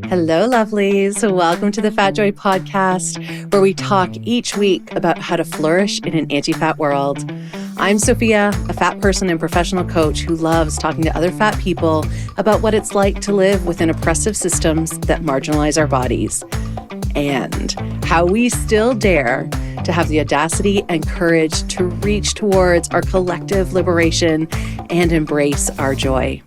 Hello, lovelies. Welcome to the Fat Joy podcast, where we talk each week about how to flourish in an anti-fat world. I'm Sophia, a fat person and professional coach who loves talking to other fat people about what it's like to live within oppressive systems that marginalize our bodies, and how we still dare to have the audacity and courage to reach towards our collective liberation and embrace our joy.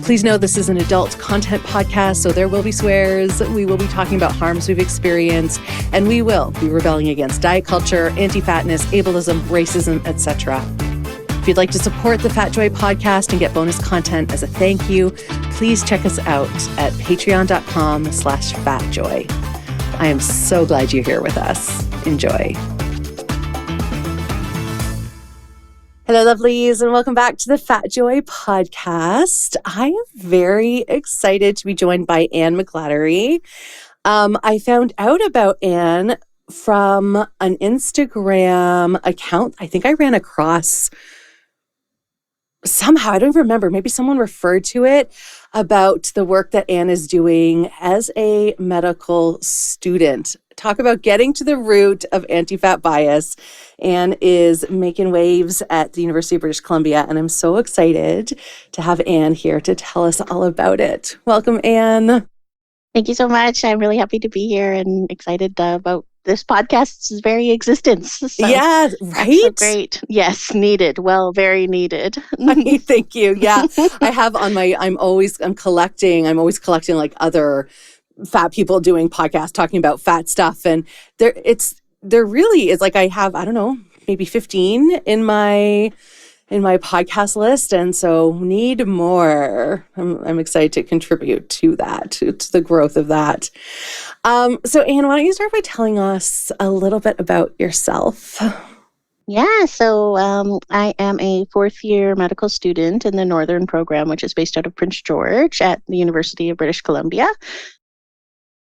Please know this is an adult content podcast, so there will be swears, we will be talking about harms we've experienced, and we will be rebelling against diet culture, anti-fatness, ableism, racism, etc. If you'd like to support the Fat Joy podcast and get bonus content as a thank you, please check us out at patreon.com/fatjoy. I am so glad you're here with us. Enjoy. Hello, lovelies, and welcome back to the Fat Joy podcast. I am very excited to be joined by Ann McGladdery. I found out about Ann from an Instagram account. I think I ran across somehow, I don't even remember, maybe someone referred to it, about the work that Ann is doing as a medical student. Talk about getting to the root of anti-fat bias. Ann is making waves at the University of British Columbia, and I'm so excited to have Ann here to tell us all about it. Welcome, Ann. Thank you so much. I'm really happy to be here and excited about this podcast's very existence. So yeah, right? So great. Yes, needed. Well, very needed. Thank you. Yeah, I have on my, I'm always collecting like other fat people doing podcasts talking about fat stuff. And there really is, like, I have, I don't know, maybe 15 in my podcast list. And so need more. I'm excited to contribute to that, to the growth of that. So Ann, why don't you start by telling us a little bit about yourself? Yeah, so I am a fourth-year medical student in the Northern program, which is based out of Prince George at the University of British Columbia.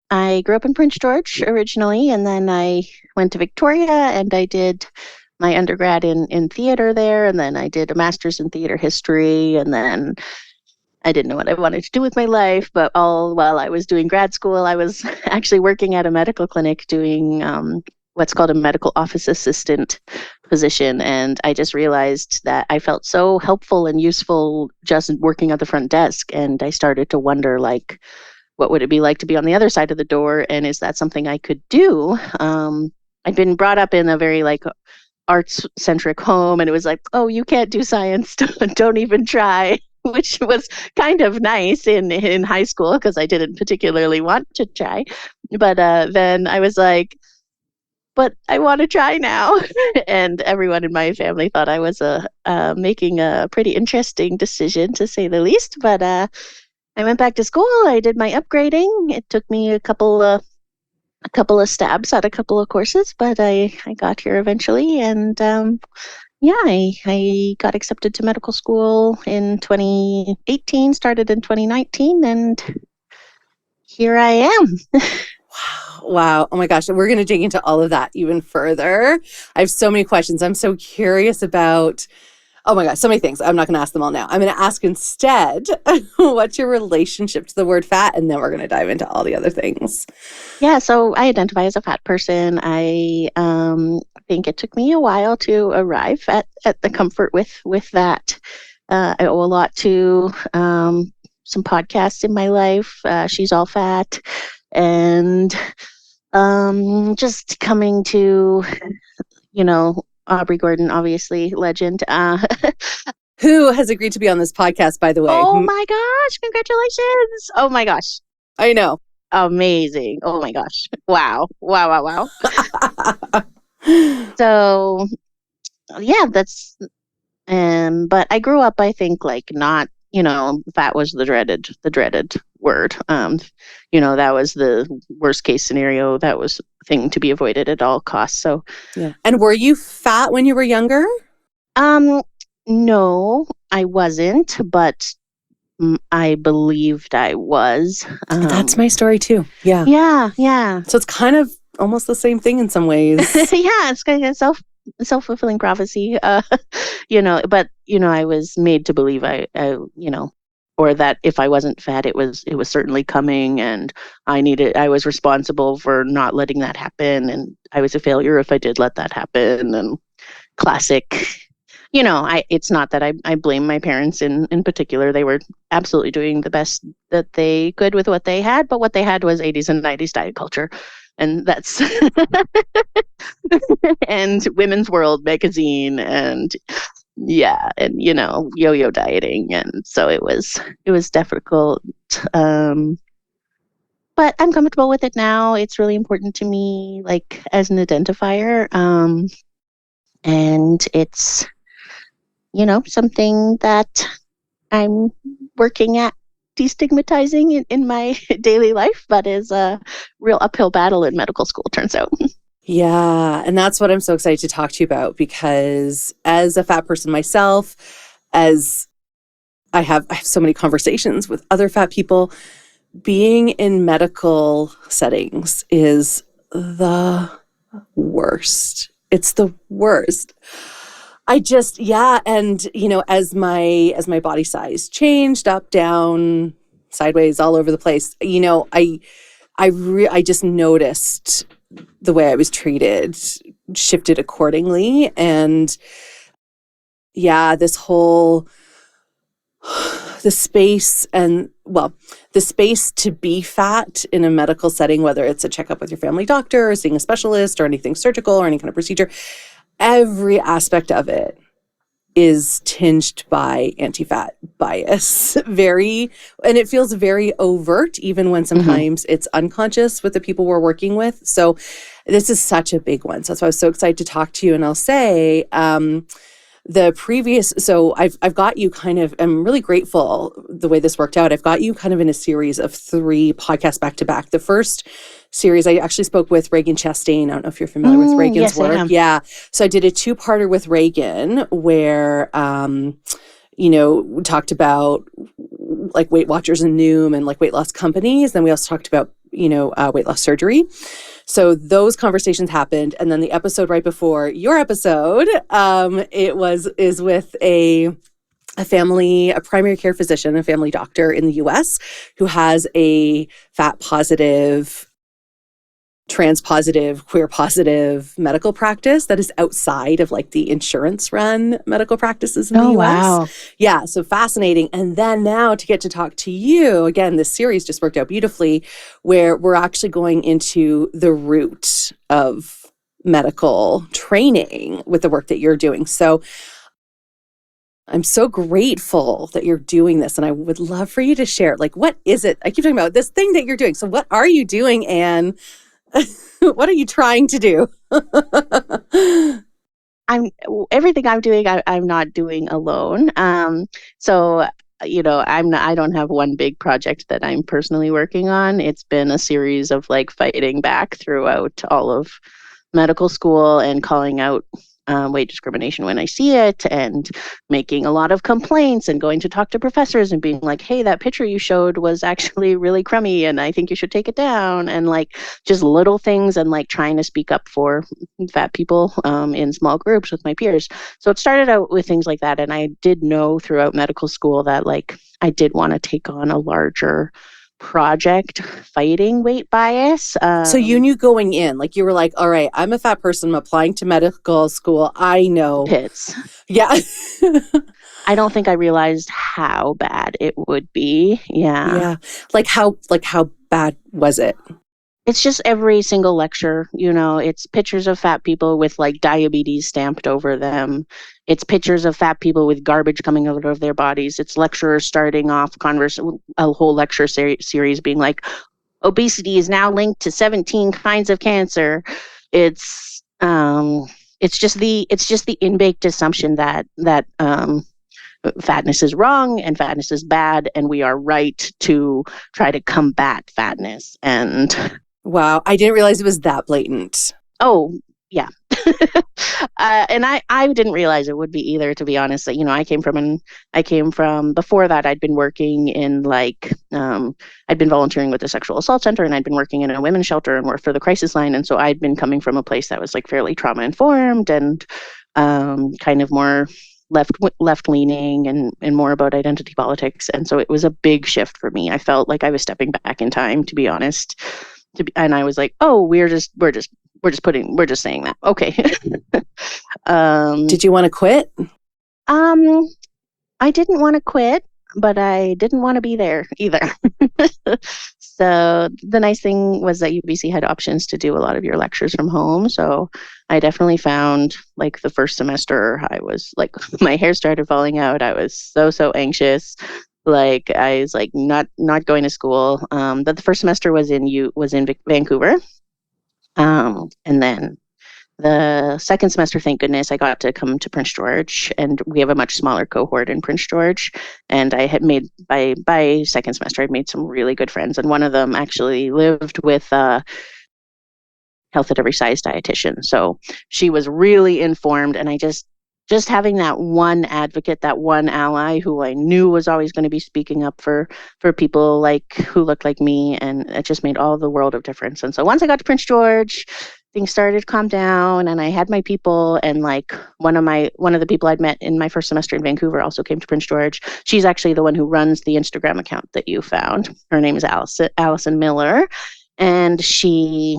I grew up in Prince George originally, and then I went to Victoria, and I did my undergrad in theater there, and then I did a master's in theater history, and then I didn't know what I wanted to do with my life, but all while I was doing grad school, I was actually working at a medical clinic doing what's called a medical office assistant position, and I just realized that I felt so helpful and useful just working at the front desk, and I started to wonder, like, what would it be like to be on the other side of the door? And is that something I could do? I'd been brought up in a very arts-centric home, and it was like, oh, you can't do science, don't even try, which was kind of nice in high school because I didn't particularly want to try. But then I was like, but I want to try now. And everyone in my family thought I was making a pretty interesting decision, to say the least. But I went back to school. I did my upgrading. It took me a couple of stabs at a couple of courses, but I got here eventually. And I got accepted to medical school in 2018, started in 2019, and here I am. Wow. Oh my gosh. We're going to dig into all of that even further. I have so many questions. I'm so curious about, oh my gosh, so many things. I'm not going to ask them all now. I'm going to ask instead, what's your relationship to the word fat? And then we're going to dive into all the other things. Yeah, so I identify as a fat person. I think it took me a while to arrive at the comfort with that. I owe a lot to some podcasts in my life. She's All Fat. And just coming to, Aubrey Gordon, obviously, legend. Who has agreed to be on this podcast, by the way? Oh my gosh, congratulations. Oh my gosh. I know. Amazing. Oh my gosh. Wow. So, yeah, that's, but I grew up, I think, not, fat was the dreaded word. That was the worst case scenario. That was a thing to be avoided at all costs. So, yeah. And were you fat when you were younger? No, I wasn't, but I believed I was. That's my story too. Yeah. Yeah. So it's kind of almost the same thing in some ways. Yeah, it's kind of self-fulfilling prophecy. But I was made to believe I or that if I wasn't fat, it was certainly coming, and I was responsible for not letting that happen, and I was a failure if I did let that happen. And classic, it's not that I blame my parents in particular. They were absolutely doing the best that they could with what they had, but what they had was 80s and 90s diet culture. And that's and Women's World magazine, and yeah, and yo-yo dieting, and so it was difficult. But I'm comfortable with it now. It's really important to me, like, as an identifier. And it's something that I'm working at destigmatizing in my daily life, but is a real uphill battle in medical school, turns out. Yeah. And that's what I'm so excited to talk to you about, because as a fat person myself, as I have so many conversations with other fat people, being in medical settings is the worst. It's the worst. And as my body size changed up, down, sideways, all over the place, I just noticed the way I was treated shifted accordingly. And yeah, the space to be fat in a medical setting, whether it's a checkup with your family doctor or seeing a specialist or anything surgical or any kind of procedure, every aspect of it is tinged by anti-fat bias. And it feels very overt, even when sometimes it's unconscious with the people we're working with. So this is such a big one. So that's why I was so excited to talk to you. And I'll say, so I've got you kind of, I'm really grateful the way this worked out. I've got you kind of in a series of 3 podcasts back to back. The first series, I actually spoke with Reagan Chastain. I don't know if you're familiar with Reagan's work. I am. Yeah. So I did a 2-parter with Reagan where, we talked about like Weight Watchers and Noom and like weight loss companies. Then we also talked about, weight loss surgery. So those conversations happened. And then the episode right before your episode, is with a primary care physician, a family doctor in the US who has a fat positive, trans positive, queer positive medical practice that is outside of like the insurance run medical practices in the US. Wow. Yeah. So fascinating. And then now to get to talk to you again, this series just worked out beautifully, where we're actually going into the root of medical training with the work that you're doing. So I'm so grateful that you're doing this. And I would love for you to share, like, what is it? I keep talking about this thing that you're doing. So what are you doing, Anne? What are you trying to do? Everything I'm doing, I'm not doing alone. So I don't have one big project that I'm personally working on. It's been a series of like fighting back throughout all of medical school and calling out weight discrimination when I see it, and making a lot of complaints and going to talk to professors and being like, hey, that picture you showed was actually really crummy and I think you should take it down, and like just little things, and like trying to speak up for fat people in small groups with my peers. So it started out with things like that, and I did know throughout medical school that like I did want to take on a larger project fighting weight bias. So you knew going in, like you were like, all right, I'm a fat person, I'm applying to medical school. I know. Pits. Yeah. I don't think I realized how bad it would be. Yeah. Yeah. Like how bad was it? It's just every single lecture, it's pictures of fat people with like diabetes stamped over them. It's pictures of fat people with garbage coming out of their bodies. It's lecturers starting off a whole lecture series being like, obesity is now linked to 17 kinds of cancer. It's just the in-baked assumption that fatness is wrong and fatness is bad, and we are right to try to combat fatness. And wow, I didn't realize it was that blatant. Oh, yeah. And I didn't realize it would be either, to be honest. I came from before that, I'd been working in I'd been volunteering with the sexual assault center, and I'd been working in a women's shelter and worked for the crisis line. And so I'd been coming from a place that was like fairly trauma informed and kind of more left leaning and more about identity politics. And so it was a big shift for me. I felt like I was stepping back in time, to be honest. And I was like, oh, we're just saying that. Okay. Did you want to quit? I didn't want to quit, but I didn't want to be there either. So the nice thing was that UBC had options to do a lot of your lectures from home. So I definitely found, like, the first semester, I was like, my hair started falling out. I was so anxious. Like, I was like not going to school. But the first semester was in Vancouver. And then the second semester, thank goodness, I got to come to Prince George, and we have a much smaller cohort in Prince George. And I had made, by second semester, I'd made some really good friends. And one of them actually lived with a health at every size dietitian. So she was really informed. And I just having that one advocate, that one ally who I knew was always going to be speaking up for people who looked like me. And it just made all the world of difference. And so once I got to Prince George, things started to calm down, and I had my people. And like one of the people I'd met in my first semester in Vancouver also came to Prince George. She's actually the one who runs the Instagram account that you found. Her name is Allison Miller, and she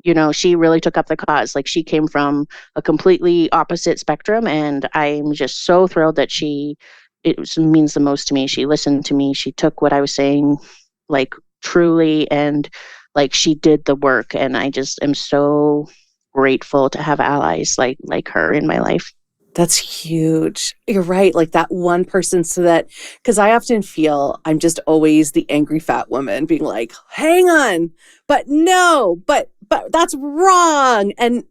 really took up the cause. Like, she came from a completely opposite spectrum, and I'm just so thrilled that it means the most to me. She listened to me. She took what I was saying, like, truly, and like, she did the work. And I just am so grateful to have allies like her in my life. That's huge. You're right. Like, that one person, so that, because I often feel I'm just always the angry fat woman being like, hang on, but no, but that's wrong. And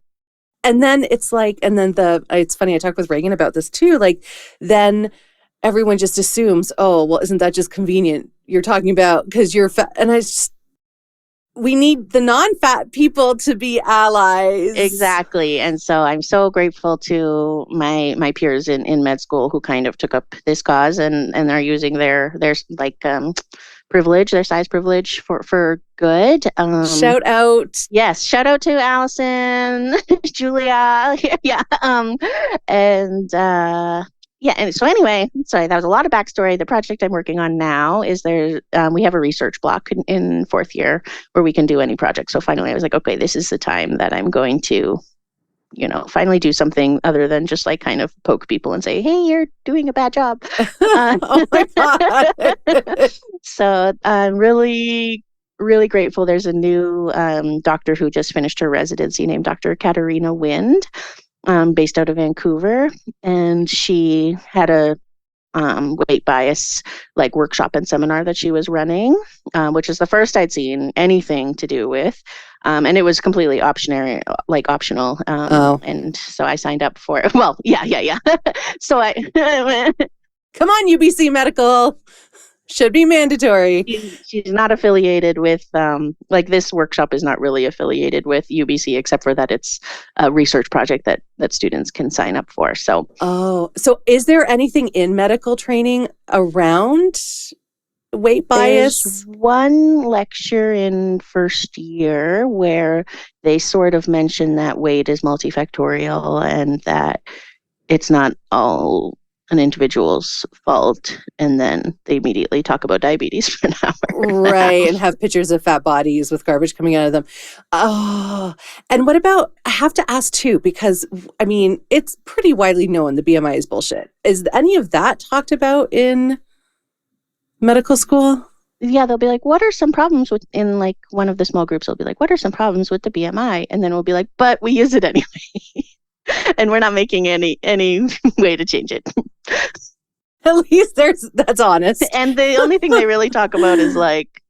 then it's like, and then it's funny, I talked with Reagan about this too. Like, then everyone just assumes, oh, well, isn't that just convenient? You're talking about because you're fat. And we need the non-fat people to be allies. Exactly. And so I'm so grateful to my peers in med school who kind of took up this cause and are using their privilege, their size privilege for good. Shout out. Yes. Shout out to Allison, Julia. Yeah. And so anyway, sorry, that was a lot of backstory. The project I'm working on now is we have a research block in fourth year where we can do any project. So finally I was like, okay, this is the time that I'm going to, finally do something other than just like kind of poke people and say, hey, you're doing a bad job. Oh my God. So I'm really, really grateful. There's a new doctor who just finished her residency named Dr. Katarina Wind. Based out of Vancouver, and she had a weight bias workshop and seminar that she was running, which is the first I'd seen anything to do with, and it was completely optional. And so I signed up for it. Well, yeah. So I come on, UBC Medical. Should be mandatory. She's not affiliated with, this workshop is not really affiliated with UBC, except for that it's a research project that students can sign up for. So is there anything in medical training around weight bias? There's one lecture in first year where they sort of mention that weight is multifactorial and that it's not all an individual's fault, and then they immediately talk about diabetes for an hour. Right, and have pictures of fat bodies with garbage coming out of them. Oh, and what about, I have to ask too, because, I mean, it's pretty widely known the BMI is bullshit. Is any of that talked about in medical school? Yeah, they'll be like, what are some problems with, in like one of the small groups, they'll be like, what are some problems with the BMI? And then we'll be like, but we use it anyway. And we're not making any way to change it. At least that's honest. And the only thing they really talk about is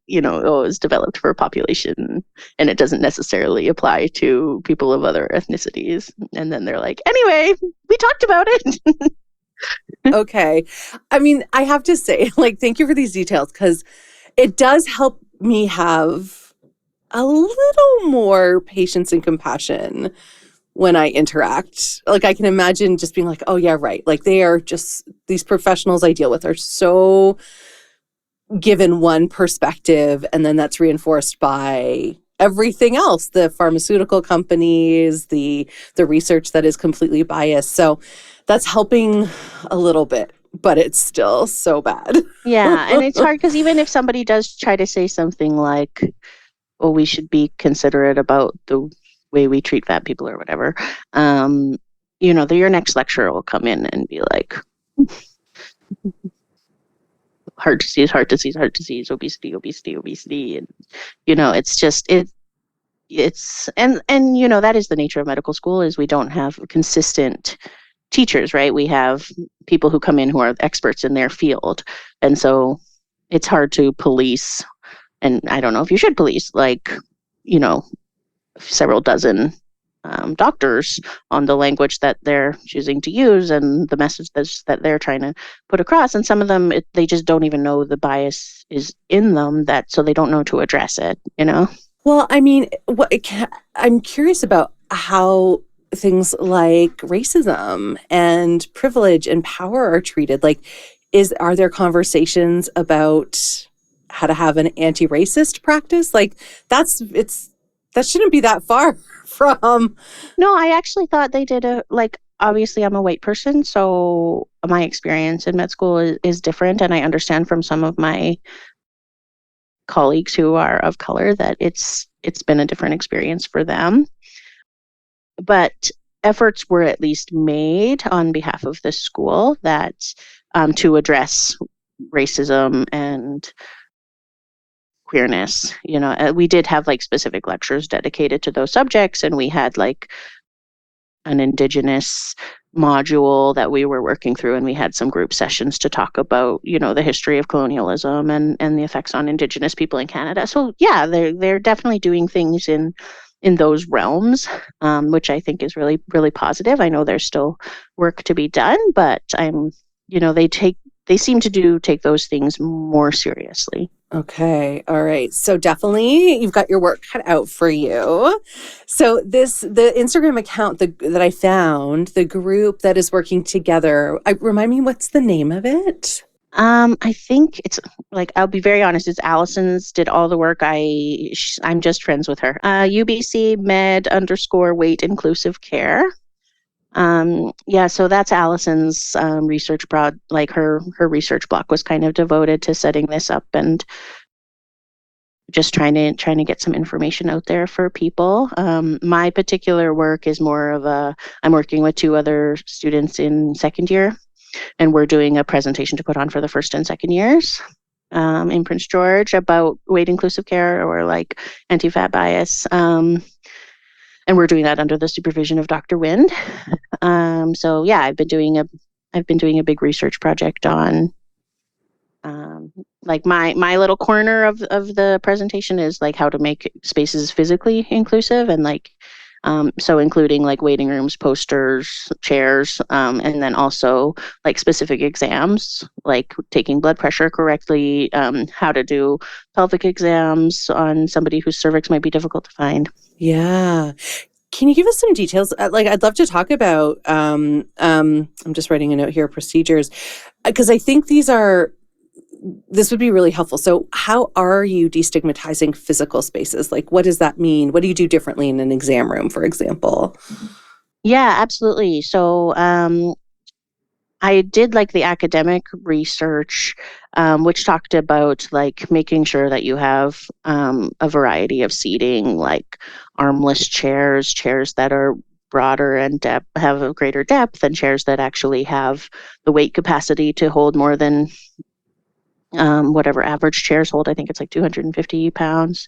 it's developed for a population and it doesn't necessarily apply to people of other ethnicities. And then they're like, anyway, we talked about it. Okay. I mean, I have to say, thank you for these details, because it does help me have a little more patience and compassion when I interact. I can imagine just being like, oh yeah, right. They are just, these professionals I deal with are so given one perspective, and then that's reinforced by everything else, the pharmaceutical companies, the research that is completely biased. So that's helping a little bit, but it's still so bad. Yeah, and it's hard because even if somebody does try to say something like, "Oh, we should be considerate about the way we treat fat people" or whatever, your next lecturer will come in and be like, "Heart disease, heart disease, heart disease, obesity, obesity, obesity," and it's just it's and that is the nature of medical school, is we don't have consistent teachers, right? We have people who come in who are experts in their field, and so it's hard to police. And I don't know if you should police, like, several dozen doctors on the language that they're choosing to use and the message that they're trying to put across. And some of them, they just don't even know the bias is in them, so they don't know to address it. Well, I mean, I'm curious about how things like racism and privilege and power are treated. Like, are there conversations about how to have an anti-racist practice? Like, that shouldn't be that far from. No, I actually thought they did obviously I'm a white person, so my experience in med school is different. And I understand from some of my colleagues who are of color that it's been a different experience for them. But efforts were at least made on behalf of the school that to address racism and queerness. We did have like specific lectures dedicated to those subjects, and we had like an Indigenous module that we were working through, and we had some group sessions to talk about the history of colonialism and the effects on Indigenous people in Canada. So yeah, they're definitely doing things in those realms, which I think is really, really positive. I know there's still work to be done, but they seem to take those things more seriously. Okay. All right. So definitely you've got your work cut out for you. So the Instagram account that I found, the group that is working together, remind me, what's the name of it? I think it's like, I'll be very honest, it's Allison's did all the work. I'm just friends with her. UBC med _weight inclusive care. Yeah, so that's Allison's research like her research block was kind of devoted to setting this up and just trying to get some information out there for people. My particular work is more of I'm working with 2 other students in second year, and we're doing a presentation to put on for the first and second years in Prince George about weight inclusive care, or like anti-fat bias. And we're doing that under the supervision of Dr. Wind. So yeah, I've been doing a big research project on like my little corner of the presentation is like how to make spaces physically inclusive, and like so including like waiting rooms, posters, chairs, and then also like specific exams, like taking blood pressure correctly, how to do pelvic exams on somebody whose cervix might be difficult to find. Yeah. Can you give us some details? Like, I'd love to talk about, I'm just writing a note here, procedures, because I think this would be really helpful. So how are you destigmatizing physical spaces? Like, what does that mean? What do you do differently in an exam room, for example? Yeah, absolutely. So I did like the academic research, which talked about like making sure that you have a variety of seating, like armless chairs that are broader and have a greater depth, and chairs that actually have the weight capacity to hold more than whatever average chairs hold. I think it's like 250 pounds.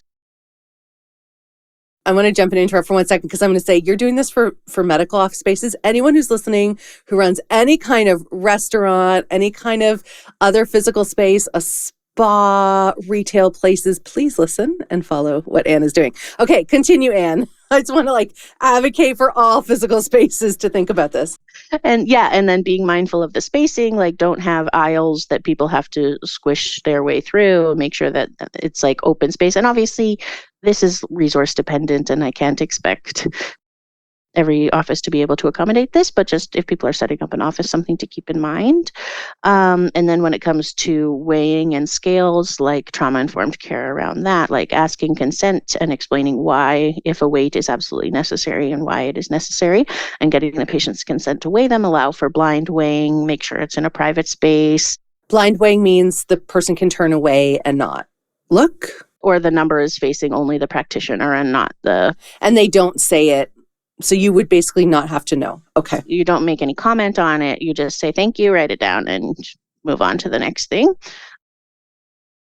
I want to jump in and interrupt for 1 second, because I'm going to say you're doing this for medical office spaces. Anyone who's listening who runs any kind of restaurant, any kind of other physical space, a spa, retail places, please listen and follow what Anne is doing. Okay, continue, Anne. I just want to like advocate for all physical spaces to think about this. And yeah, and then being mindful of the spacing, like don't have aisles that people have to squish their way through, make sure that it's like open space. And obviously this is resource dependent, and I can't expect every office to be able to accommodate this, but just if people are setting up an office, something to keep in mind. And then when it comes to weighing and scales, like trauma-informed care around that, like asking consent and explaining why, if a weight is absolutely necessary and why it is necessary, and getting the patient's consent to weigh them, allow for blind weighing, make sure it's in a private space. Blind weighing means the person can turn away and not look? Or the number is facing only the practitioner and not the... And they don't say it. So you would basically not have to know. Okay. You don't make any comment on it. You just say, thank you, write it down, and move on to the next thing.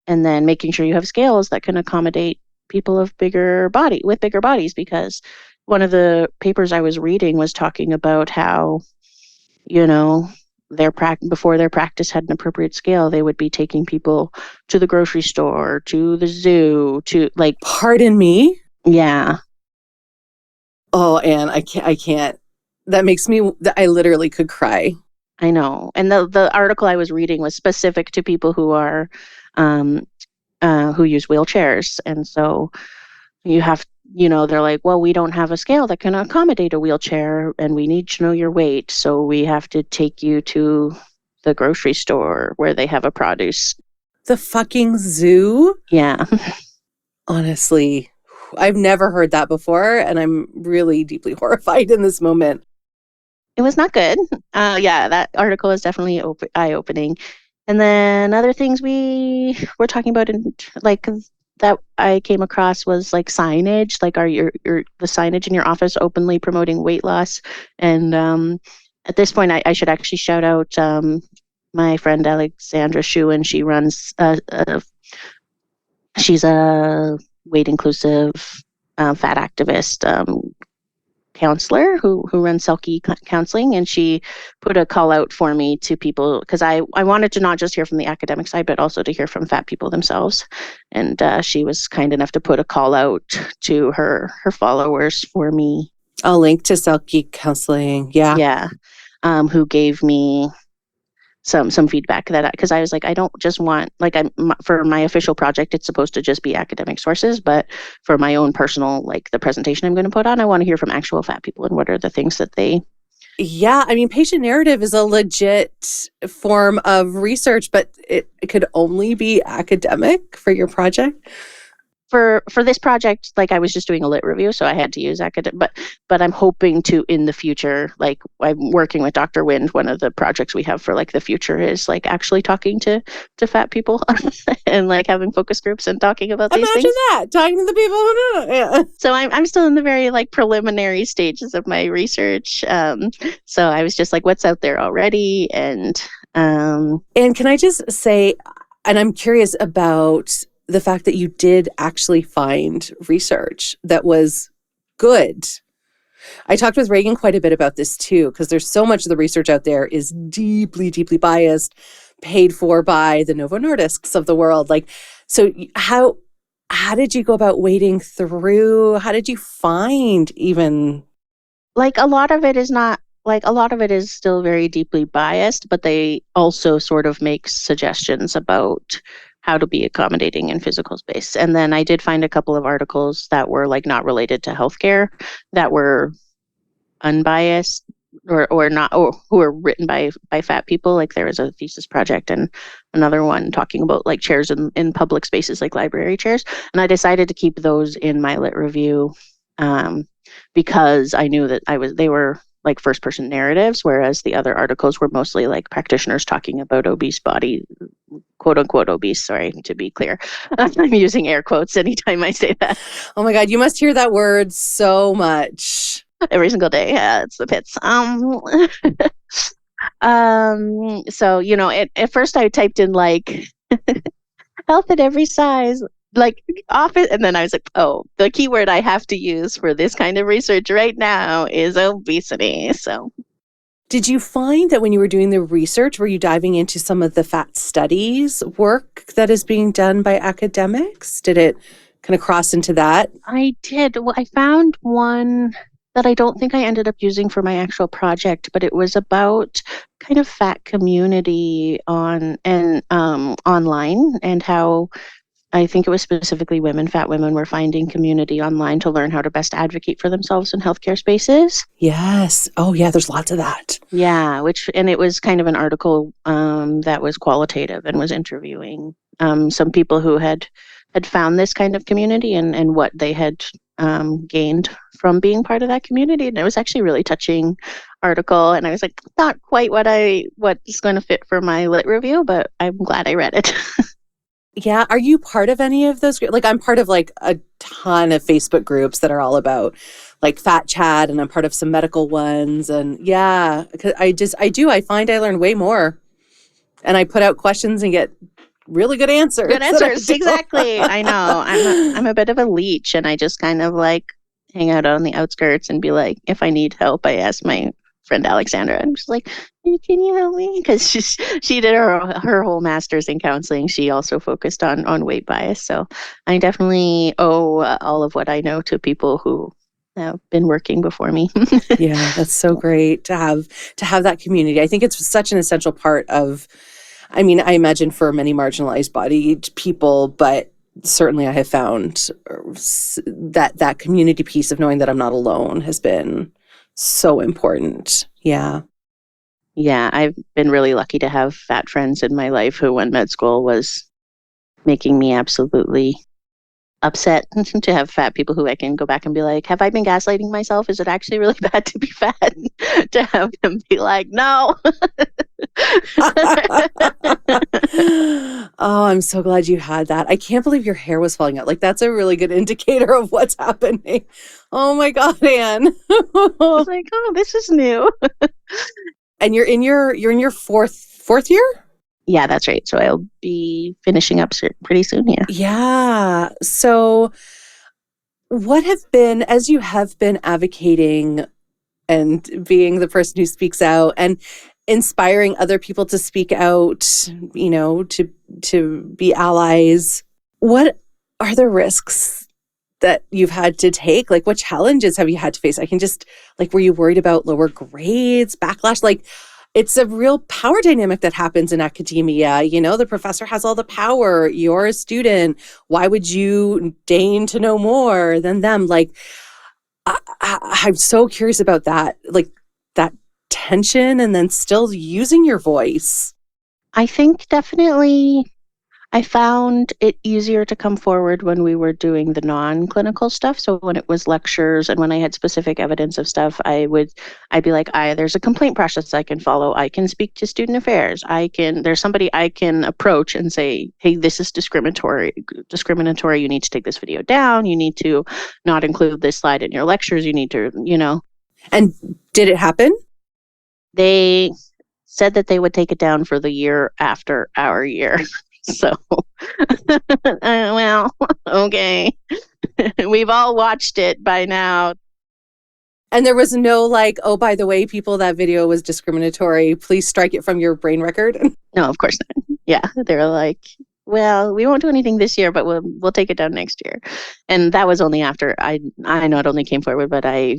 And then making sure you have scales that can accommodate people with bigger bodies, because one of the papers I was reading was talking about how, before their practice had an appropriate scale, they would be taking people to the grocery store, to the zoo, to like... Pardon me? Yeah. Oh, Anne, I can't. That makes me, I literally could cry. I know. And the article I was reading was specific to people who are, who use wheelchairs. And so you have, they're like, well, we don't have a scale that can accommodate a wheelchair and we need to know your weight. So we have to take you to the grocery store where they have a produce. The fucking zoo? Yeah. Honestly, I've never heard that before, and I'm really deeply horrified in this moment. It was not good. Yeah, that article is definitely eye-opening. And then other things we were talking about that I came across was like signage. Like, are the signage in your office openly promoting weight loss? And at this point, I should actually shout out my friend Alexandra Schuin. She runs she's a weight inclusive fat activist counselor who runs Selkie counseling, and she put a call out for me to people because I wanted to not just hear from the academic side but also to hear from fat people themselves, and she was kind enough to put a call out to her followers for me. I'll link to Selkie counseling. Yeah, who gave me some feedback that, because I was like, I don't just want, like, for my official project, it's supposed to just be academic sources, but for my own personal, like the presentation I'm going to put on, I want to hear from actual fat people and what are the things that they... Yeah, I mean, patient narrative is a legit form of research, but it could only be academic for your project. For this project, like I was just doing a lit review, so I had to use academic, but I'm hoping to in the future, like I'm working with Dr. Wind, one of the projects we have for like the future is like actually talking to fat people and like having focus groups and talking about these things. Imagine that, talking to the people who know. Yeah. So I'm still in the very like preliminary stages of my research. So I was just like, what's out there already? And can I just say, and I'm curious about the fact that you did actually find research that was good. I talked with Reagan quite a bit about this too, because there's so much of the research out there is deeply, deeply biased, paid for by the Novo Nordisks of the world. Like, so how did you go about wading through? How did you find even? Like a lot of it is still very deeply biased, but they also sort of make suggestions about how to be accommodating in physical space. And then I did find a couple of articles that were like not related to healthcare that were unbiased or not, or who were written by fat people. Like there was a thesis project and another one talking about like chairs in public spaces, like library chairs. And I decided to keep those in my lit review because I knew that they were like first person narratives, whereas the other articles were mostly like practitioners talking about obese body, quote unquote obese, sorry, to be clear. I'm using air quotes anytime I say that. Oh my God, you must hear that word so much. Every single day. Yeah, it's the pits. So, at first I typed in like health at every size, like office, and then I was like, oh, the keyword I have to use for this kind of research right now is obesity. So did you find that when you were doing the research, were you diving into some of the fat studies work that is being done by academics? Did it kind of cross into that? I did. Well, I found one that I don't think I ended up using for my actual project, but it was about kind of fat community online and how I think it was specifically women, fat women, were finding community online to learn how to best advocate for themselves in healthcare spaces. Yes. Oh, yeah, there's lots of that. Yeah, and it was kind of an article that was qualitative and was interviewing some people who had found this kind of community and what they had gained from being part of that community. And it was actually a really touching article. And I was like, not quite what's going to fit for my lit review, but I'm glad I read it. Yeah. Are you part of any of those? Like, I'm part of like a ton of Facebook groups that are all about like fat chat, and I'm part of some medical ones. And yeah, 'cause I find I learn way more, and I put out questions and get really good answers. Good answers. Exactly. I know. I'm a bit of a leech, and I just kind of like hang out on the outskirts and be like, if I need help, I ask my friend Alexandra. I'm just like, hey, can you help me? Because she did her whole master's in counseling. She also focused on weight bias. So I definitely owe all of what I know to people who have been working before me. Yeah, that's so great to have that community. I think it's such an essential part of, I mean, I imagine for many marginalized bodied people, but certainly I have found that community piece of knowing that I'm not alone has been so important. Yeah. Yeah, I've been really lucky to have fat friends in my life who, when med school was making me absolutely upset, to have fat people who I can go back and be like, have I been gaslighting myself? Is it actually really bad to be fat? To have them be like, no. Oh, I'm so glad you had that. I can't believe your hair was falling out. Like, that's a really good indicator of what's happening. Oh my God, Anne. I was like, oh, this is new. And you're in your fourth year? Yeah, that's right. So I'll be finishing up pretty soon here. Yeah. So what have been, as you have been advocating and being the person who speaks out and inspiring other people to speak out, you know, to be allies, what are the risks that you've had to take? Like, what challenges have you had to face? I can just, like, were you worried about lower grades, backlash? Like, it's a real power dynamic that happens in academia. You know, the professor has all the power. You're a student. Why would you deign to know more than them? Like, I'm so curious about that, like that tension and then still using your voice. I think definitely I found it easier to come forward when we were doing the non-clinical stuff. So when it was lectures and when I had specific evidence of stuff, I'd be like, there's a complaint process I can follow. I can speak to student affairs. There's somebody I can approach and say, hey, this is discriminatory. You need to take this video down. You need to not include this slide in your lectures. You need to, And did it happen? They said that they would take it down for the year after our year. So, well, okay. We've all watched it by now. And there was no like, oh, by the way, people, that video was discriminatory. Please strike it from your brain record. No, of course not. Yeah, they're like, well, we won't do anything this year, but we'll take it down next year. And that was only after I not only came forward, but I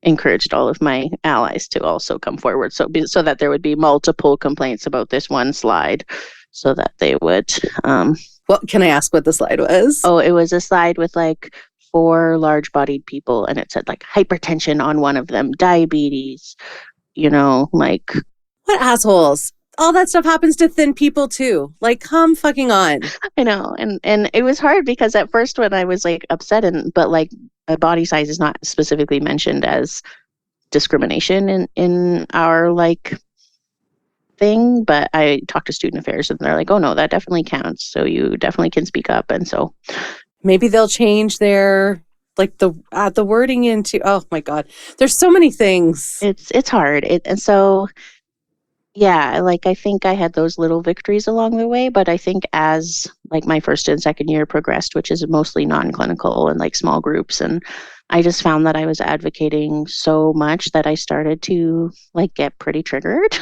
encouraged all of my allies to also come forward, so that there would be multiple complaints about this one slide, so that they would. Well, can I ask what the slide was? Oh, it was a slide with like 4 large-bodied people, and it said like hypertension on one of them, diabetes. Like, what assholes! All that stuff happens to thin people too. Like, come fucking on. I know, and it was hard because at first when I was like upset, but like a body size is not specifically mentioned as discrimination in our like thing, but I talked to student affairs and they're like, oh no, that definitely counts. So you definitely can speak up. And so maybe they'll change their like the wording into, oh my God, there's so many things. It's hard. And so yeah, like I think I had those little victories along the way, but I think as like my first and second year progressed, which is mostly non-clinical and like small groups, and I just found that I was advocating so much that I started to like get pretty triggered.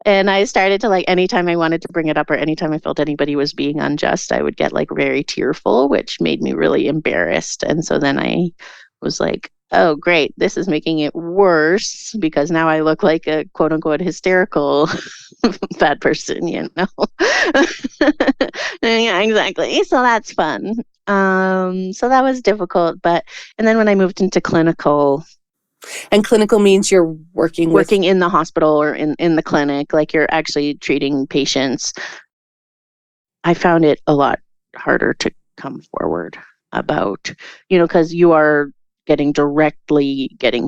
And I started to like, anytime I wanted to bring it up or anytime I felt anybody was being unjust, I would get like very tearful, which made me really embarrassed. And so then I was like, oh, great, this is making it worse because now I look like a quote unquote hysterical fat person, Yeah, exactly. So that's fun. So that was difficult, and then when I moved into clinical, And clinical means you're working in the hospital or in the clinic, like you're actually treating patients, I found it a lot harder to come forward about, because you are getting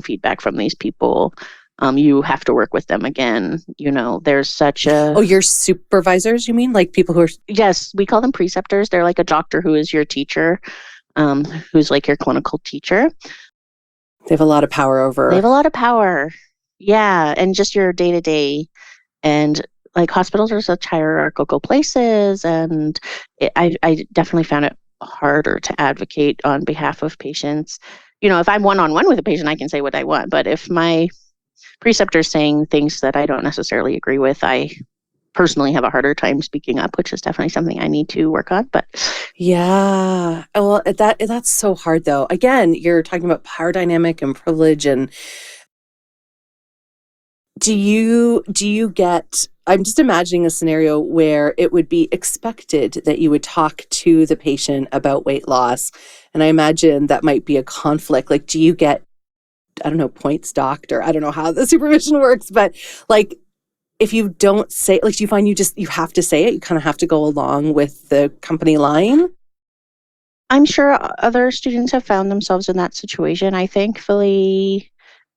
feedback from these people. You have to work with them again. There's such a... Oh, your supervisors, you mean? Like people who are... Yes, we call them preceptors. They're like a doctor who is your teacher, who's like your clinical teacher. They have a lot of power over... They have a lot of power. Yeah, and just your day-to-day. And like hospitals are such hierarchical places, and I definitely found it harder to advocate on behalf of patients. If I'm one-on-one with a patient, I can say what I want. But if my preceptor is saying things that I don't necessarily agree with, I personally have a harder time speaking up, which is definitely something I need to work on. But yeah, well, that's so hard though. Again, you're talking about power dynamic and privilege, and do you get... I'm just imagining a scenario where it would be expected that you would talk to the patient about weight loss, and I imagine that might be a conflict. Like, do you get, I don't know, points docked, or I don't know how the supervision works, but like, if you don't say, like, do you find you have to say it? You kind of have to go along with the company line? I'm sure other students have found themselves in that situation. I thankfully,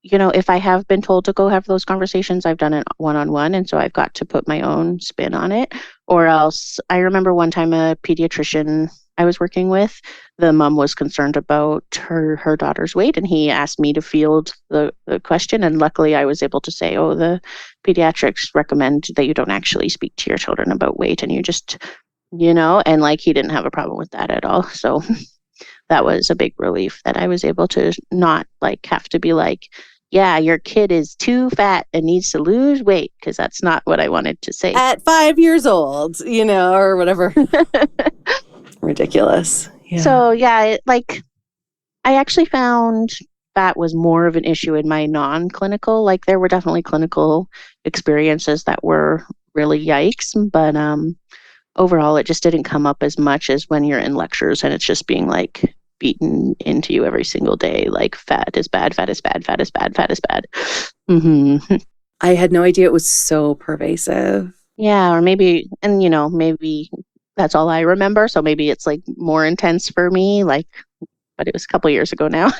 if I have been told to go have those conversations, I've done it one-on-one. And so I've got to put my own spin on it. Or else, I remember one time a pediatrician I was working with, the mom was concerned about her daughter's weight, and he asked me to field the question. And luckily I was able to say, oh, the pediatrics recommend that you don't actually speak to your children about weight, and you just, and like he didn't have a problem with that at all. So that was a big relief that I was able to not like have to be like, yeah, your kid is too fat and needs to lose weight, because that's not what I wanted to say. At 5 years old, or whatever. Ridiculous. Yeah. So yeah, I actually found that was more of an issue in my non-clinical. Like there were definitely clinical experiences that were really yikes, but overall it just didn't come up as much as when you're in lectures and it's just being like beaten into you every single day, like fat is bad, fat is bad, fat is bad, fat is bad. Mm-hmm. I had no idea it was so pervasive. Yeah, or maybe that's all I remember. So maybe it's like more intense for me, but it was a couple years ago now.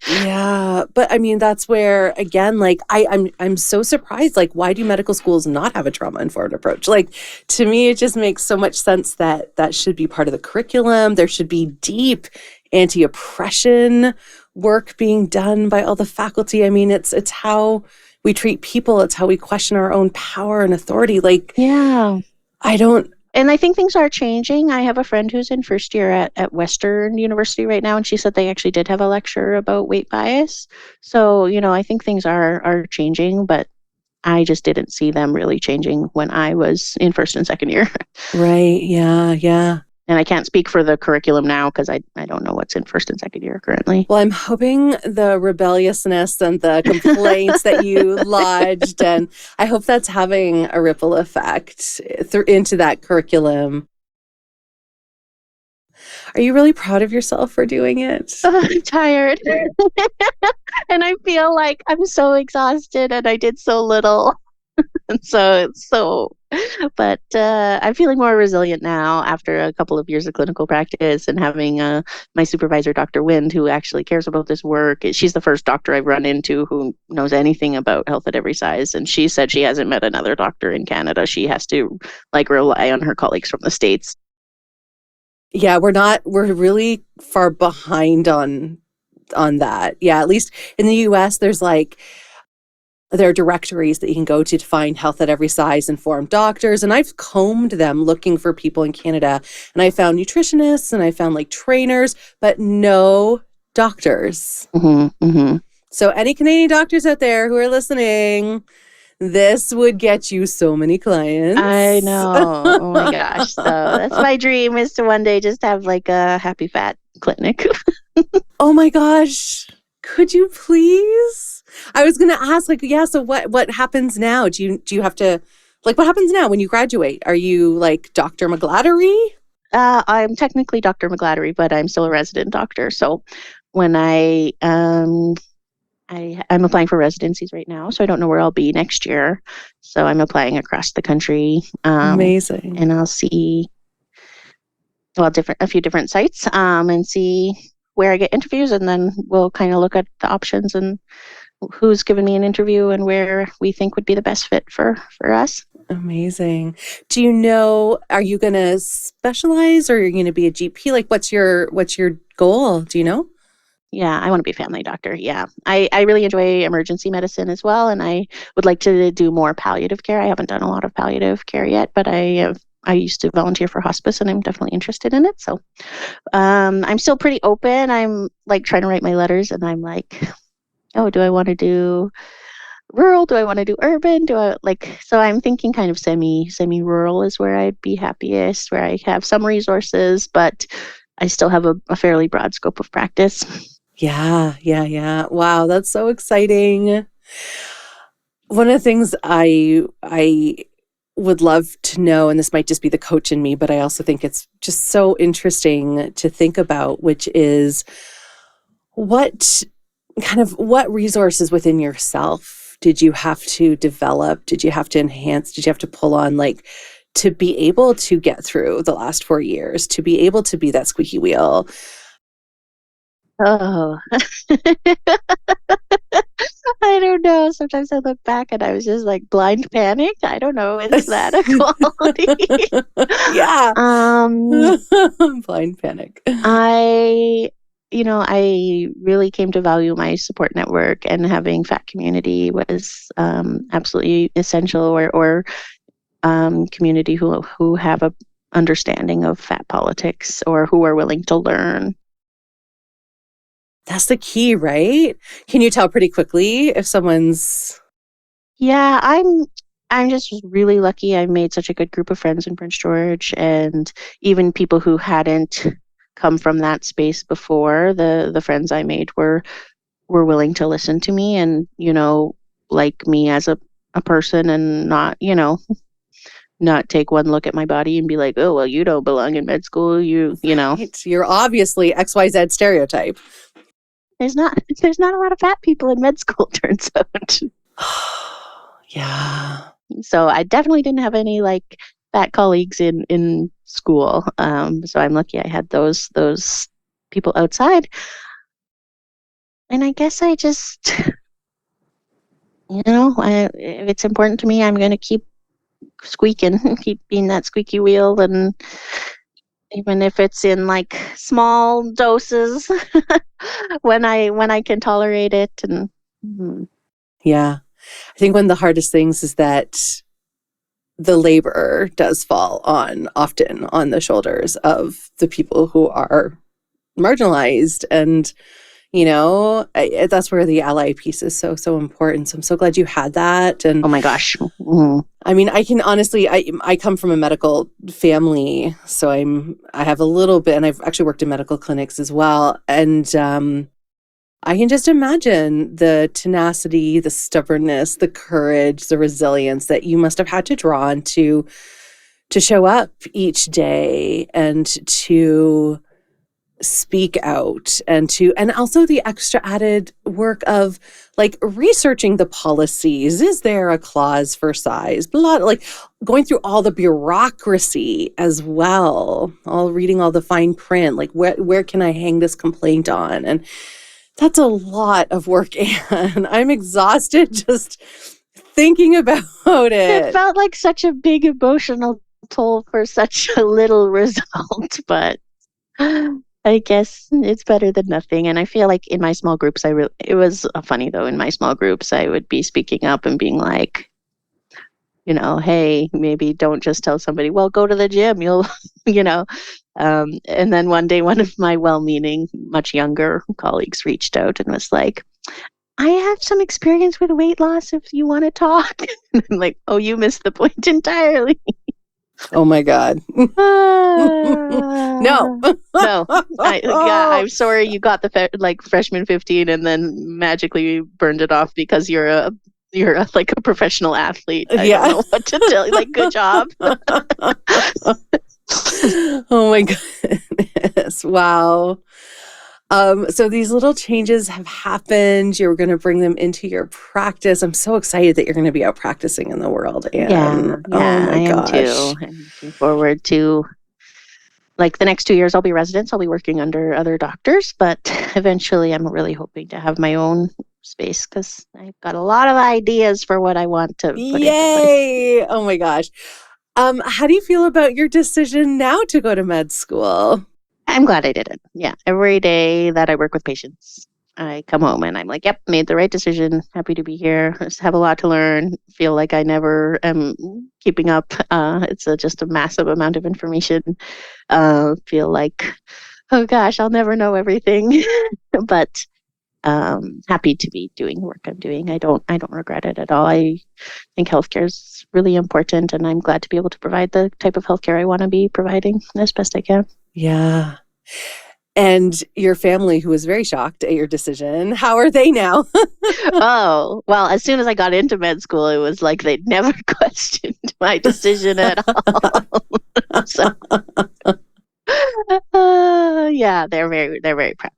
Yeah, but I mean, that's where, again, like I'm so surprised. Like, why do medical schools not have a trauma-informed approach? Like, to me, it just makes so much sense that should be part of the curriculum. There should be deep anti-oppression work being done by all the faculty. I mean, it's how we treat people. It's how we question our own power and authority. Like, yeah, And I think things are changing. I have a friend who's in first year at Western University right now, and she said they actually did have a lecture about weight bias. So, I think things are changing, but I just didn't see them really changing when I was in first and second year. Right. Yeah. Yeah. And I can't speak for the curriculum now because I don't know what's in first and second year currently. Well, I'm hoping the rebelliousness and the complaints that you lodged, and I hope that's having a ripple effect into that curriculum. Are you really proud of yourself for doing it? I'm tired. And I feel like I'm so exhausted and I did so little. And but I'm feeling more resilient now after a couple of years of clinical practice and having my supervisor, Dr. Wind, who actually cares about this work. She's the first doctor I've run into who knows anything about health at every size. And she said she hasn't met another doctor in Canada. She has to rely on her colleagues from the States. Yeah, we're really far behind on that. Yeah, at least in the US, there are directories that you can go to find health at every size informed doctors. And I've combed them looking for people in Canada. And I found nutritionists and I found trainers, but no doctors. Mm-hmm, mm-hmm. So any Canadian doctors out there who are listening, this would get you so many clients. I know. Oh my gosh. So that's my dream, is to one day just have a happy fat clinic. Oh my gosh. Could you please? I was going to ask, so what happens now? Do you have to, what happens now when you graduate? Are you Dr. McGladdery? I'm technically Dr. McGladdery, but I'm still a resident doctor. So when I'm applying for residencies right now, so I don't know where I'll be next year. So I'm applying across the country. Amazing. And I'll see, well, a few different sites, and see where I get interviews, and then we'll kind of look at the options and who's given me an interview and where we think would be the best fit for us. Amazing. Do you know, are you going to specialize, or are you going to be a GP? Like, what's your goal? Do you know? Yeah, I want to be a family doctor. Yeah. I really enjoy emergency medicine as well. And I would like to do more palliative care. I haven't done a lot of palliative care yet, but I used to volunteer for hospice, and I'm definitely interested in it. So I'm still pretty open. I'm like trying to write my letters, and I'm like, oh, do I want to do rural? Do I want to do urban? So I'm thinking kind of semi-rural is where I'd be happiest, where I have some resources, but I still have a fairly broad scope of practice. Yeah. Wow, that's so exciting. One of the things I would love to know, and this might just be the coach in me, but I also think it's just so interesting to think about, which is what resources within yourself did you have to develop? Did you have to enhance? Did you have to pull on, like, to be able to get through the last 4 years, to be able to be that squeaky wheel? Oh, I don't know. Sometimes I look back and I was just like blind panic. I don't know. Is that a quality? Yeah. Blind panic. I really came to value my support network, and having fat community was absolutely essential, or community who have a understanding of fat politics, or who are willing to learn. That's the key, right? Can you tell pretty quickly if someone's... Yeah, I'm just really lucky. I made such a good group of friends in Prince George, and even people who hadn't come from that space before, the friends I made were willing to listen to me and, like me as a person, and not take one look at my body and be like, oh, well, you don't belong in med school. You know, You're obviously XYZ stereotype. there's not a lot of fat people in med school, turns out. Yeah. So I definitely didn't have any like fat colleagues in school. So I'm lucky I had those people outside. And I guess I just, if it's important to me, I'm going to keep squeaking, keep being that squeaky wheel, and even if it's in like small doses, when I can tolerate it. And yeah, I think one of the hardest things is that the labor does fall often on the shoulders of the people who are marginalized, and that's where the ally piece is so important. So I'm so glad you had that. And oh my gosh. Mm-hmm. I mean, I can honestly, I come from a medical family, so I have a little bit, and I've actually worked in medical clinics as well. And I can just imagine the tenacity, the stubbornness, the courage, the resilience that you must have had to draw on to show up each day and to speak out, and also the extra added work of like researching the policies. Is there a clause for size? Like going through all the bureaucracy as well, reading all the fine print, like where can I hang this complaint on? And that's a lot of work, and I'm exhausted just thinking about it. It felt like such a big emotional toll for such a little result, but I guess it's better than nothing. And I feel like in my small groups, it was funny though, in my small groups, I would be speaking up and being like, hey, maybe don't just tell somebody, well, go to the gym, you'll, and then one day, one of my well-meaning, much younger colleagues reached out and was like, I have some experience with weight loss if you want to talk. And I'm like, oh, you missed the point entirely. Oh my God. No. I'm sorry you got the freshman 15 and then magically burned it off because you're a professional athlete. I don't know what to tell you. Like, good job. Oh my goodness. Wow. So these little changes have happened. You're going to bring them into your practice. I'm so excited that you're going to be out practicing in the world. Yeah, And oh yeah, my I am gosh. too. I'm looking forward to like the next 2 years. I'll be residents. I'll be working under other doctors, but eventually I'm really hoping to have my own space because I've got a lot of ideas for what I want to put into place. Yay. Oh my gosh. How do you feel about your decision now to go to med school? I'm glad I did it. Yeah, every day that I work with patients, I come home and I'm like, yep, made the right decision. Happy to be here. Just have a lot to learn. Feel like I never am keeping up. It's just a massive amount of information. Feel like, oh gosh, I'll never know everything. But happy to be doing the work I'm doing. I don't regret it at all. I think healthcare is really important, and I'm glad to be able to provide the type of healthcare I want to be providing as best I can. Yeah. And your family, who was very shocked at your decision, how are they now? Oh, well, as soon as I got into med school, it was like they'd never questioned my decision at all. So, yeah, they're very proud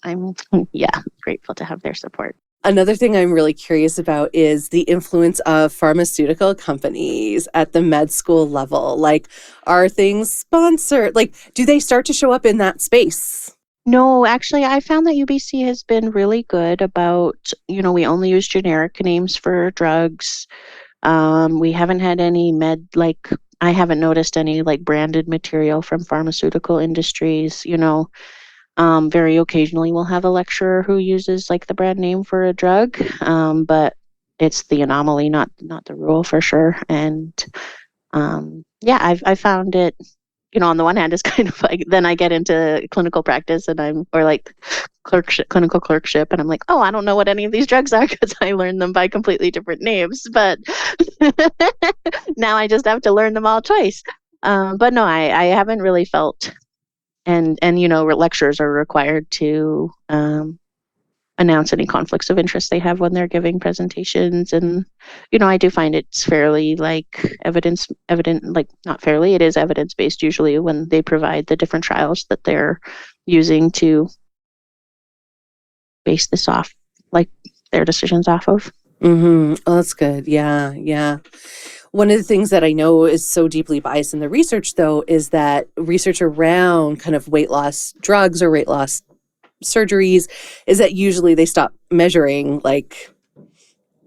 of me. So yeah, grateful to have their support. Another thing I'm really curious about is the influence of pharmaceutical companies at the med school level. Like, are things sponsored? Like, do they start to show up in that space? No, actually, I found that UBC has been really good about, we only use generic names for drugs. We haven't had any I haven't noticed any like branded material from pharmaceutical industries. Very occasionally we'll have a lecturer who uses like the brand name for a drug, but it's the anomaly, not the rule for sure. And yeah, I found it, on the one hand, it's kind of like then I get into clinical practice and or like clinical clerkship, and I'm like, oh, I don't know what any of these drugs are because I learned them by completely different names. But now I just have to learn them all twice. But no, I haven't really felt, and lecturers are required to announce any conflicts of interest they have when they're giving presentations. And I do find it's fairly like evident, like not fairly, it is evidence based usually when they provide the different trials that they're using to base this off, like their decisions off of. Mm-hmm. Oh, that's good. Yeah, yeah. One of the things that I know is so deeply biased in the research, though, is that research around kind of weight loss drugs or weight loss surgeries is that usually they stop measuring like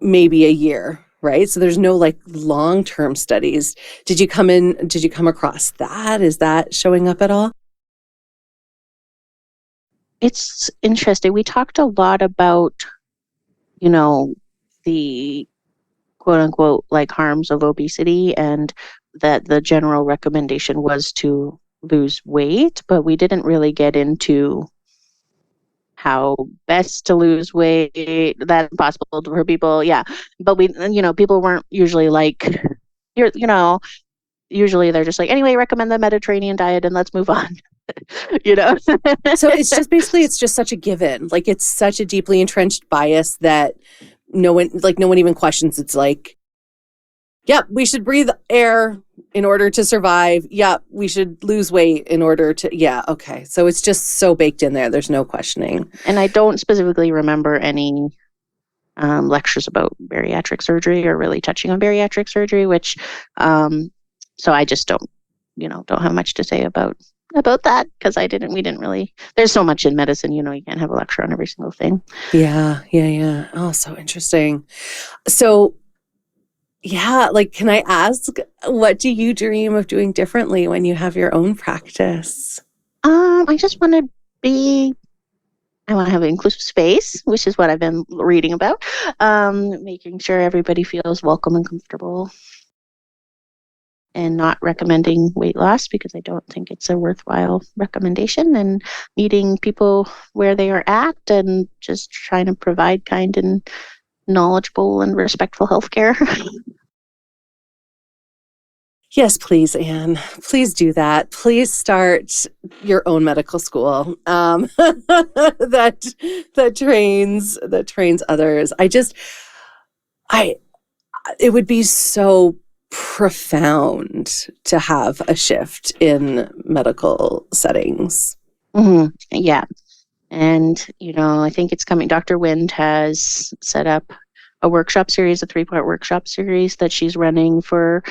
maybe a year, right? So there's no like long-term studies. Did you come across that? Is that showing up at all? It's interesting. We talked a lot about, the quote unquote like harms of obesity, and that the general recommendation was to lose weight, but we didn't really get into how best to lose weight. That's possible for people. Yeah. But people weren't usually like, you're, usually they're just like, anyway, recommend the Mediterranean diet and let's move on, you know? So it's just basically it's just such a given. Like it's such a deeply entrenched bias that no one even questions. It's like, yep, we should breathe air in order to survive. Yep, we should lose weight in order to, yeah, okay. So it's just so baked in there. There's no questioning. And I don't specifically remember any lectures about bariatric surgery or really touching on bariatric surgery, which, so I just don't have much to say about that because we didn't really, there's so much in medicine, you can't have a lecture on every single thing. Yeah, yeah, yeah. Oh, so interesting. So yeah, like, can I ask, what do you dream of doing differently when you have your own practice? I just want to I want to have an inclusive space, which is what I've been reading about. Making sure everybody feels welcome and comfortable, and not recommending weight loss because I don't think it's a worthwhile recommendation, and meeting people where they are at and just trying to provide kind and knowledgeable and respectful healthcare. Yes, please, Anne. Please do that. Please start your own medical school that trains others. It would be so profound to have a shift in medical settings. Yeah. And, I think it's coming. Dr. Wind has set up a workshop series, a 3-part workshop series that she's running for,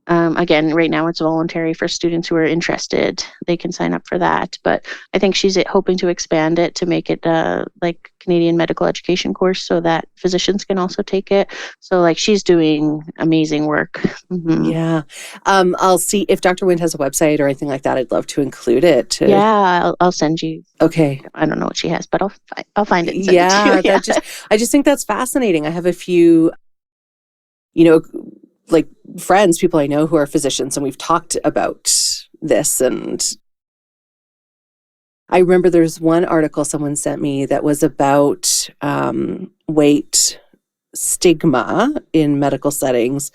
again, right now it's voluntary for students who are interested. They can sign up for that. But I think she's hoping to expand it to make it like Canadian medical education course so that physicians can also take it. So like she's doing amazing work. Yeah. I'll see if Dr. Wind has a website or anything like that. I'd love to include it. Yeah, I'll send you. Okay. I don't know what she has, but I'll find it and send it to you. I just think that's fascinating. I have a few, like friends, people I know who are physicians, and we've talked about this. And I remember there's one article someone sent me that was about weight stigma in medical settings.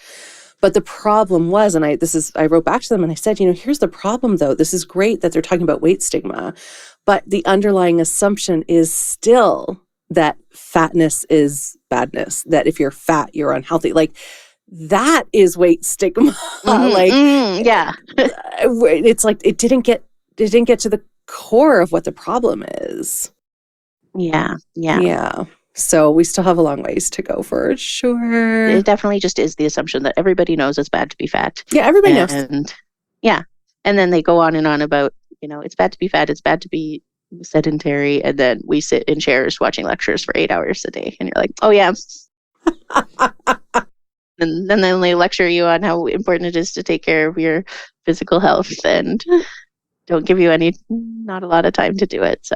But the problem was, and I wrote back to them and I said, here's the problem though. This is great that they're talking about weight stigma, but the underlying assumption is still that fatness is badness, that if you're fat, you're unhealthy. Like that is weight stigma. Yeah. It's like it didn't get to the core of what the problem is. Yeah. So we still have a long ways to go for sure. It definitely just is the assumption that everybody knows it's bad to be fat. Yeah, everybody knows. And then they go on and on about, it's bad to be fat, it's bad to be sedentary, and then we sit in chairs watching lectures for 8 hours a day, and you're like, oh yeah. And then they lecture you on how important it is to take care of your physical health and don't give you not a lot of time to do it. So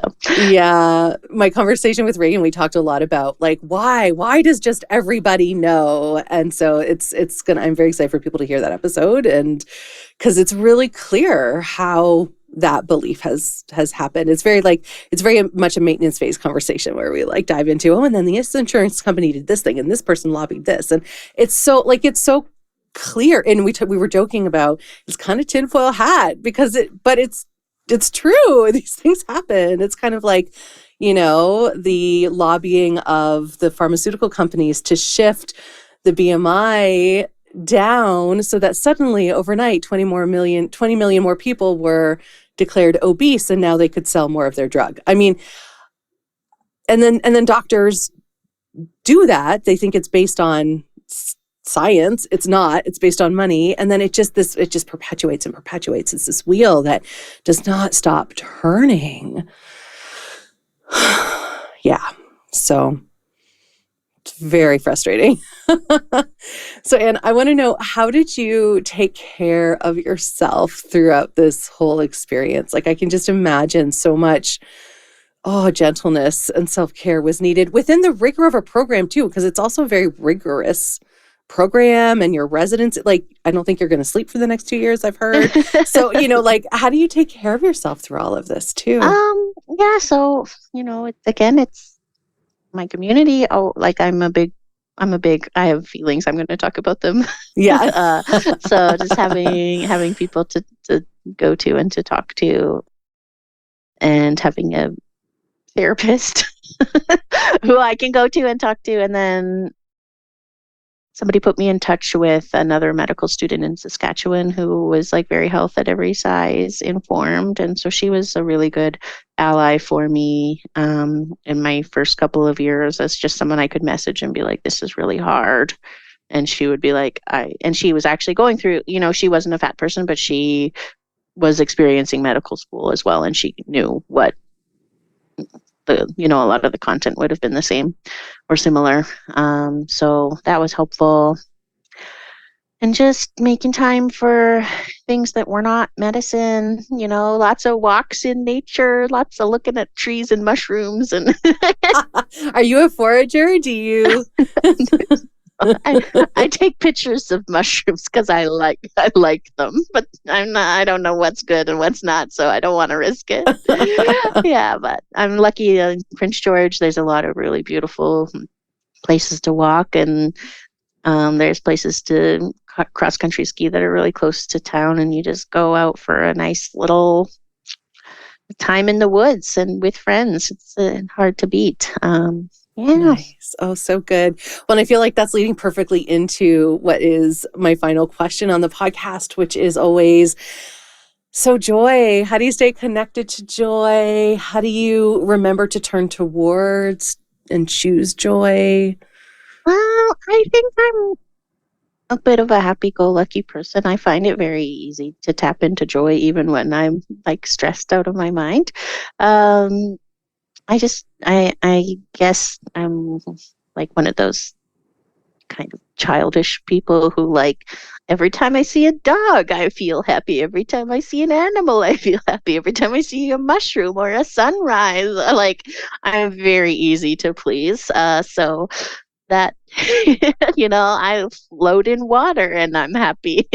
yeah, my conversation with Reagan, we talked a lot about like, why does just everybody know? And so I'm very excited for people to hear that episode. And cause it's really clear how that belief has happened. It's very much a maintenance phase conversation where we like dive into, and then this insurance company did this thing and this person lobbied this. And it's so clear. And we were joking about it's kind of tinfoil hat because it's true. These things happen. It's kind of like, the lobbying of the pharmaceutical companies to shift the BMI down so that suddenly overnight 20 million more people were declared obese and now they could sell more of their drug. I mean, and then doctors do that. They think it's based on science. It's not. It's based on money. And then it just perpetuates and perpetuates. It's this wheel that does not stop turning. Yeah. So it's very frustrating. So, Anne, I want to know, how did you take care of yourself throughout this whole experience? Like, I can just imagine so much gentleness and self-care was needed within the rigor of a program too, because it's also a very rigorous program, and your residents, like, I don't think you're going to sleep for the next 2 years, I've heard. So, like, how do you take care of yourself through all of this too? Yeah. So, it's my community. Oh, like I have feelings. I'm going to talk about them. Yeah. So just having people to go to and to talk to, and having a therapist who I can go to and talk to. And then somebody put me in touch with another medical student in Saskatchewan who was like very health at every size informed. And so she was a really good ally for me in my first couple of years, as just someone I could message and be like, this is really hard. And she would be like, and she was actually going through, she wasn't a fat person, but she was experiencing medical school as well. And she knew what a lot of the content would have been the same or similar. So that was helpful. And just making time for things that were not medicine, lots of walks in nature, lots of looking at trees and mushrooms. And Are you a forager? Do you? I take pictures of mushrooms because I like them, but I don't know what's good and what's not, so I don't want to risk it. Yeah, but I'm lucky in Prince George. There's a lot of really beautiful places to walk, and there's places to cross country ski that are really close to town, and you just go out for a nice little time in the woods and with friends. It's hard to beat. Yeah. Nice. Oh, so good. Well, and I feel like that's leading perfectly into what is my final question on the podcast, which is always, so joy. How do you stay connected to joy? How do you remember to turn towards and choose joy? Well, I think I'm a bit of a happy-go-lucky person. I find it very easy to tap into joy even when I'm like stressed out of my mind. Um, I guess I'm like one of those kind of childish people who like every time I see a dog, I feel happy. Every time I see an animal, I feel happy. Every time I see a mushroom or a sunrise, like I'm very easy to please. So that I float in water and I'm happy.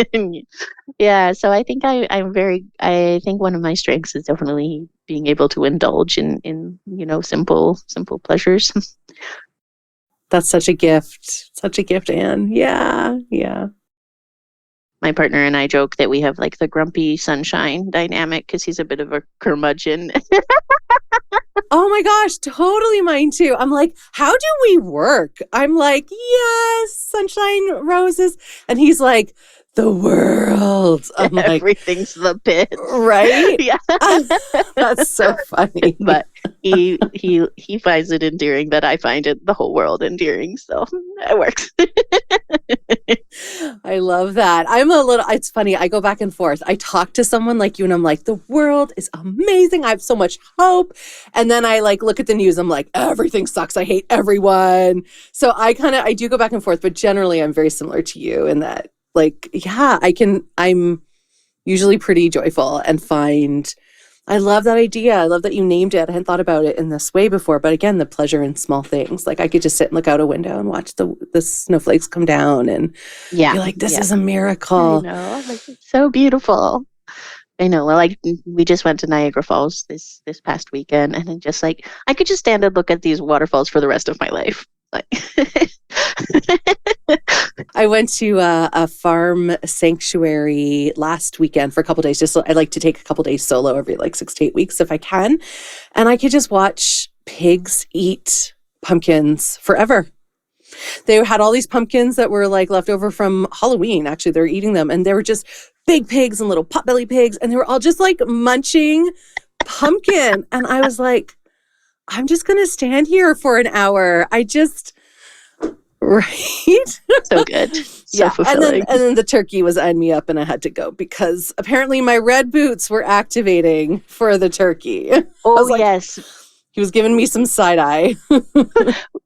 Yeah, so I think I think one of my strengths is definitely being able to indulge in simple pleasures. That's such a gift. Such a gift, Anne. Yeah. Yeah. My partner and I joke that we have like the grumpy sunshine dynamic because he's a bit of a curmudgeon. Oh my gosh, totally mine too. I'm like, how do we work? I'm like, yes, sunshine, roses. And he's like, the world. I'm like, Everything's the pit. right? Yeah. That's so funny. But he finds it endearing that I find it the whole world endearing. So it works. I love that. It's funny. I go back and forth. I talk to someone like you and I'm like, the world is amazing. I have so much hope. And then I like look at the news. I'm like, everything sucks. I hate everyone. So I do go back and forth, but generally I'm very similar to you in that, like, yeah, I'm usually pretty joyful and I love that idea. I love that you named it. I hadn't thought about it in this way before, but again, the pleasure in small things. Like I could just sit and look out a window and watch the snowflakes come down and be like, this is a miracle. I know, like it's so beautiful. I know. Like we just went to Niagara Falls this past weekend, and just like I could just stand and look at these waterfalls for the rest of my life. Like I went to a farm sanctuary last weekend for a couple of days. I like to take a couple of days solo every like 6 to 8 weeks if I can. And I could just watch pigs eat pumpkins forever. They had all these pumpkins that were like left over from Halloween. Actually, they're eating them. And they were just big pigs and little potbelly pigs. And they were all just like munching pumpkin. And I was like, I'm just going to stand here for an hour. Right? So good. So fulfilling. And then the turkey was eyeing me up and I had to go because apparently my red boots were activating for the turkey. Oh, yes. He was giving me some side eye.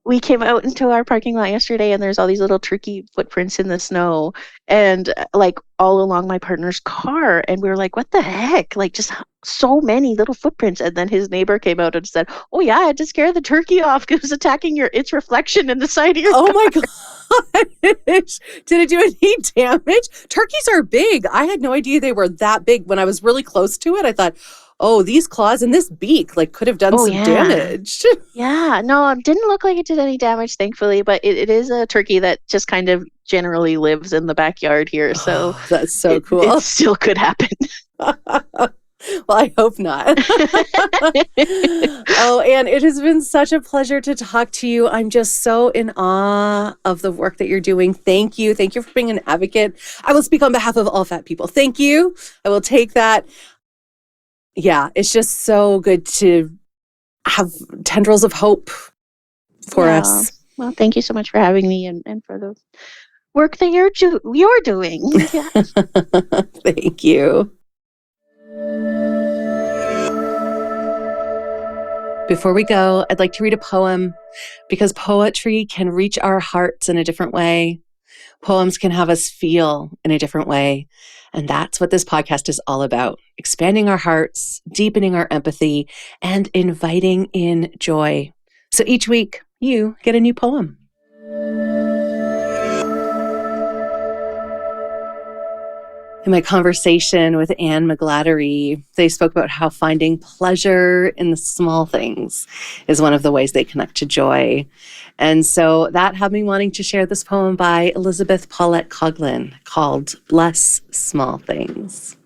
We came out into our parking lot yesterday and there's all these little turkey footprints in the snow and like all along my partner's car. And we were like, what the heck? Like just so many little footprints. And then his neighbor came out and said, oh yeah, I had to scare the turkey off because it was attacking its reflection in the side of your car. My gosh. Did it do any damage? Turkeys are big. I had no idea they were that big. When I was really close to it, I thought, oh, these claws and this beak like could have done some damage. Yeah, no, it didn't look like it did any damage, thankfully, but it is a turkey that just kind of generally lives in the backyard here. So that's so cool. It still could happen. Well, I hope not. Oh, Anne, it has been such a pleasure to talk to you. I'm just so in awe of the work that you're doing. Thank you. Thank you for being an advocate. I will speak on behalf of all fat people. Thank you. I will take that. Yeah, it's just so good to have tendrils of hope for us. Well, thank you so much for having me and for the work that you're doing. Yeah. Thank you. Before we go, I'd like to read a poem because poetry can reach our hearts in a different way. Poems can have us feel in a different way. And that's what this podcast is all about, expanding our hearts, deepening our empathy, and inviting in joy. So each week, you get a new poem. In my conversation with Anne McGladdery, they spoke about how finding pleasure in the small things is one of the ways they connect to joy. And so that had me wanting to share this poem by Elizabeth Paulette Coughlin called Bless Small Things.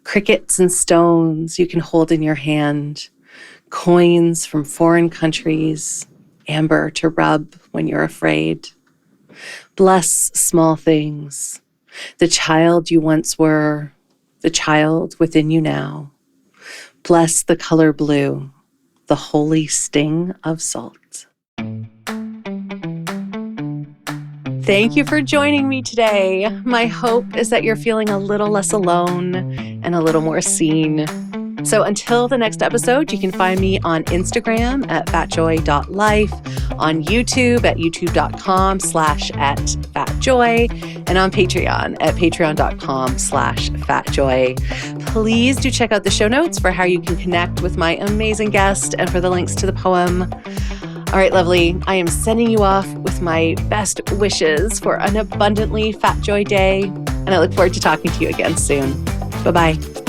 Crickets and stones you can hold in your hand, coins from foreign countries, amber to rub when you're afraid. Bless small things, the child you once were, the child within you now. Bless the color blue, the holy sting of salt. Thank you for joining me today. My hope is that you're feeling a little less alone and a little more seen. So until the next episode, you can find me on Instagram at fatjoy.life, on YouTube at youtube.com/@fatjoy, and on Patreon at patreon.com/fatjoy. Please do check out the show notes for how you can connect with my amazing guest and for the links to the poem. All right, lovely. I am sending you off with my best wishes for an abundantly Fat Joy day, and I look forward to talking to you again soon. Bye-bye.